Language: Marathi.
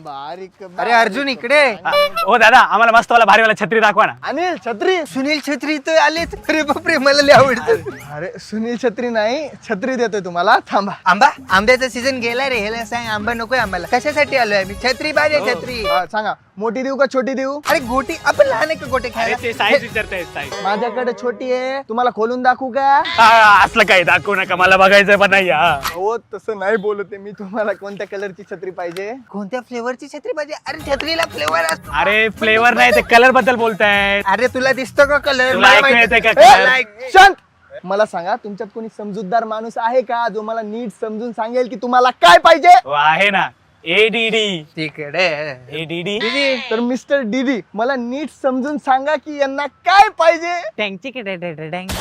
बारीक अरे अर्जुन इकडे. हो दादा आम्हाला मस्त वाला भारी वाला छत्री दाखवा ना. अनिल छत्री. सुनील छत्री तर आलेच. अरे बापरे मला लय आवडतं. अरे सुनील छत्री नाही, छत्री देतोय तुम्हाला, थांबा. आंबा आंब्याचा सीझन गेला रे. ह्याला सांग आंबा नकोय आम्हाला. कशासाठी आलोय आम्ही? छत्री पाहिजे छत्री. सांगा मोठी देऊ का छोटी देऊ? अरे गोटी आपण लहान आहे का गोटे अरे खायला? ते साईज विचारतायत साईज. माझ्याकडे छोटी आहे, तुम्हाला खोलून दाखवू का? असलं काही दाखवू नका मला बघायचं पण नाही. हो तसं नाही बोलत आहे मी. तुम्हाला कोणत्या कलरची छत्री पाहिजे? कोणत्या फ्लेवरची छत्री पाहिजे? अरे छत्रीला फ्लेवर असतो. अरे फ्लेवर नाही ते कलर बद्दल बोलतायत. अरे तुला दिसतो का कलर? तुला ऐकू येतंय का ए, color? शांत. मला सांगा तुमच्यात कोणी समजूतदार माणूस आहे का जो मला नीट समजून सांगेल की तुम्हाला काय पाहिजे? हो, आहे ना ADD. तिकडे ADD. तर मिस्टर डीडी मला नीट समजून सांगा की यांना काय पाहिजे? टँगची डँग